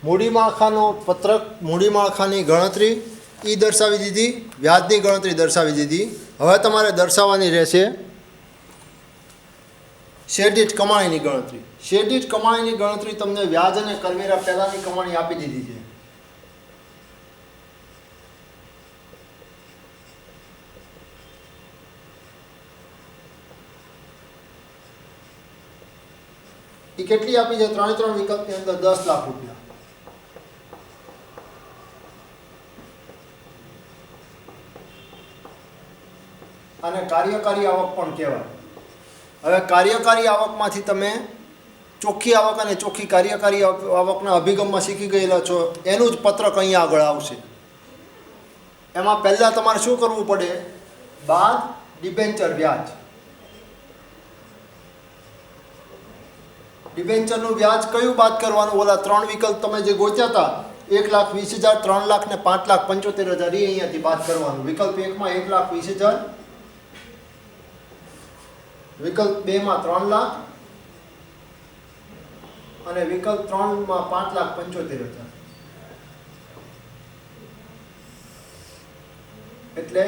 મૂડી માળખાનો પત્રક, મૂડી માળખાની ગણતરી એ દર્શાવી દીધી, વ્યાજની ગણતરી દર્શાવી દીધી. હવે તમારે દર્શાવવાની રહેશે શેર દીઠ કમાણીની ગણતરી. શેર દીઠ કમાણીની ગણતરી તમને વ્યાજ અને કરવેરા પહેલાંની કમાણી આપી દીધી છે. એ કેટલી આપી છે? ત્રણ વિકલ્પની અંદર 10 લાખ રૂપિયા. અને કાર્યકારી આવક પણ કહેવાય. હવે કાર્યકારી આવકમાંથી તમે ચોખ્ખી આવક અને ચોખ્ખી કાર્યકારી આવકના અભિગમમાં શીખી ગયેલા છો. એનું જ પત્રક અહીંયા આગળ આવશે. એમાં પહેલાં તમારે શું કરવું પડે? બાદ ડિબેન્ચર વ્યાજ. ડિબેન્ચરનું વ્યાજ કયું બાદ કરવાનું? ઓલા 3 વિકલ્પ તમે જે ગોત્યા હતા, 1,20,000, 3 લાખ ને 5,75,000, એ અહીંયાથી બાદ કરવાનું. વિકલ્પ 1માં 1,20,000, વિકલ્પ 2માં 3 લાખ અને વિકલ્પ 3માં 5,75,000. એટલે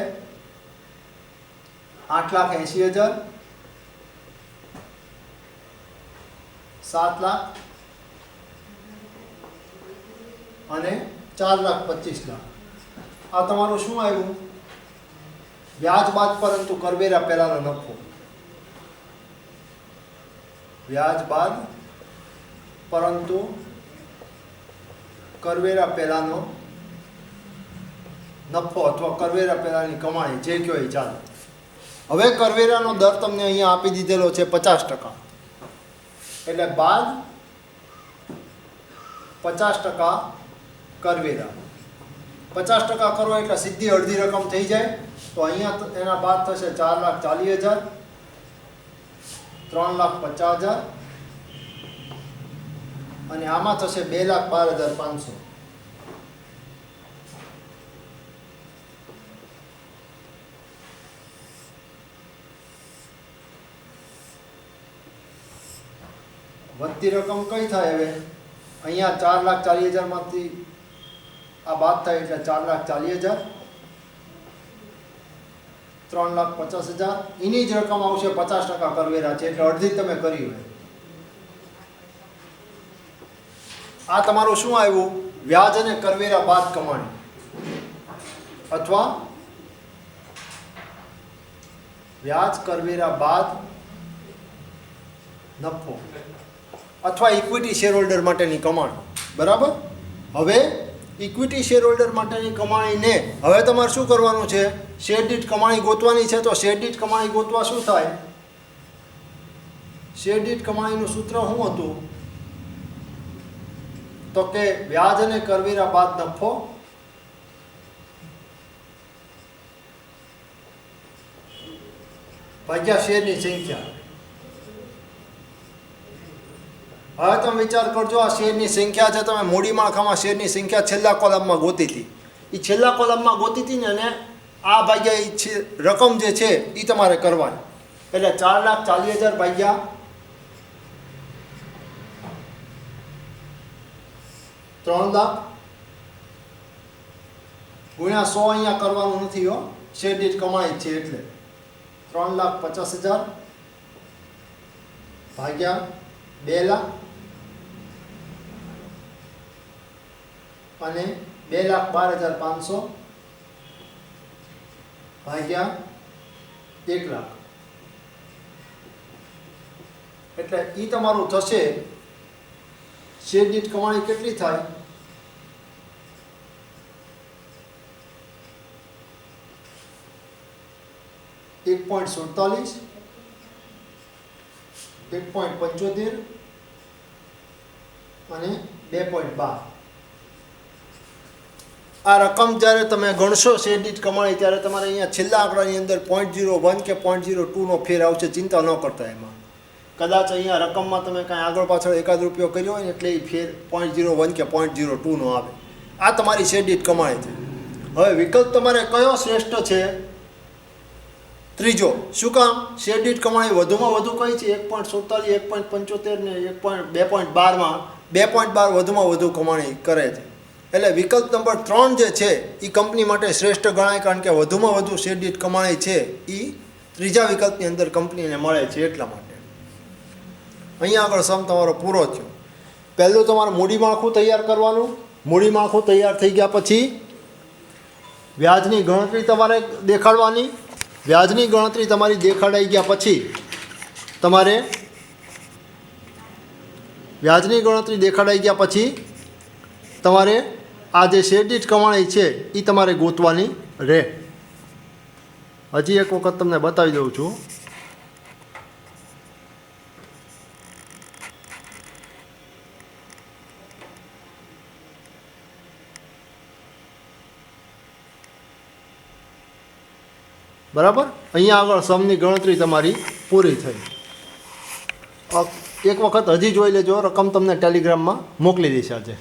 8,80,000, 7 લાખ અને 4,25,00,000. આ તમારું શું આવ્યું? વ્યાજ બાદ પરંતુ કરવેરા પહેલાનો નફો. વ્યાજ બાદ પરંતુ કરવેરા પહેલાનો નફો અથવા કરવેરા પહેલાની કમાણી, જે કહો એ ચાલે. હવે કરવેરાનો દર તમને અહીંયા આપી દીધેલો છે 50%. એટલે બાદ 50% કરવેરા. 50% કરો એટલે સીધી અડધી રકમ થઈ જાય. તો અહીંયા એના બાદ થશે 4,40,000, 3,50,000 અને આમાં થશે 2,12,500. વધતી રકમ કઈ થાય? હવે અહીંયા 4,40,000 માંથી આ બાદ થાય એટલે 4,40,000, 3,50,000. એની જ રકમ આવશે 50% કરવેરા છે એટલે અડધી તમે કરી હોય. આ તમારું શું આવ્યું? વ્યાજ અને કરવેરા બાદ કમાણી અથવા વ્યાજ કરવેરા બાદ નફો અથવા ઇક્વિટી શેર હોલ્ડર માટેની કમાણી. બરાબર. હવે ઇક્વિટી શેર હોલ્ડર માટેની કમાણીને હવે તમારે શું કરવાનું છે? શેર દીઠ કમાણી ગોતવાની છે. તો શેર દીઠ કમાણી ગોતવા શું થાય? શેર દીઠ કમાણીનું સૂત્ર શું હતું? તો કે વ્યાજ અને કરવેરા બાદ નફો ભાગ્યા શેરની સંખ્યા. હવે તમે વિચાર કરજો, આ શેરની સંખ્યા છે, તમે મૂડી માળખામાં શેરની સંખ્યા છેલ્લા કોલમમાં ગોતી હતી. એ છેલ્લા કોલમમાં ગોતી હતી ને, અને આ ભાગ્યા એ રકમ જે છે એ તમારે કરવાની. એટલે 4,40,000 ભાગ્યા 3 લાખ ગુણ્યા 100 અહીંયા કરવાનું નથી હો, શેર દીઠ કમાણી છે એટલે 3,50,000 ભાગ્યા 2 લાખ અને 2,12,500 ભાગ્યા 1 લાખ. એટલે એ તમારું થશે. શેર દીઠ કમાણી કેટલી થાય? 1.47, 1.75 અને 2.12. આ રકમ જ્યારે તમે ગણશો શેર દીઠ કમાણી, ત્યારે તમારે અહીંયા છેલ્લા આંકડાની અંદર 0.01 કે 0.02નો ફેર આવશે. ચિંતા ન કરતા. એમાં કદાચ અહીંયા રકમમાં તમે કાંઈ આગળ પાછળ એકાદ રૂપિયો કર્યો હોય ને એટલે એ ફેર 0.01 કે 0.02નો આવે. આ તમારી શેર દીઠ કમાણી છે. હવે વિકલ્પ તમારે કયો શ્રેષ્ઠ છે? ત્રીજો. શું કામ? શેર દીઠ કમાણી વધુમાં વધુ કઈ છે? 1.47, 1.75 ને 2.12માં 2.12 વધુમાં વધુ કમાણી કરે છે. એટલે વિકલ્પ નંબર 3 જે છે એ કંપની માટે શ્રેષ્ઠ ગણાય, કારણ કે વધુમાં વધુ શેર દીઠ કમાણી છે એ ત્રીજા વિકલ્પની અંદર કંપનીને મળે છે એટલા માટે. અહીંયા આગળ સમ તમારો પૂરો થયો. પહેલું તમારે મૂડી માળખું તૈયાર કરવાનું. મૂડી માળખું તૈયાર થઈ ગયા પછી વ્યાજની ગણતરી તમારે દેખાડવાની. વ્યાજની ગણતરી તમારી દેખાડાઈ ગયા પછી તમારે વ્યાજની ગણતરી દેખાડાઈ ગયા પછી તમારે આ જે શેર દીઠ કમાણી છે એ તમારે ગોતવાની રહે. હજી એક વખત તમને બતાવી દઉં છું. બરાબર, અહીંયા આગળ સમની ગણતરી તમારી પૂરી થઈ. એક વખત હજી જોઈ લેજો, રકમ તમને ટેલિગ્રામમાં મોકલી દઈશ આજે.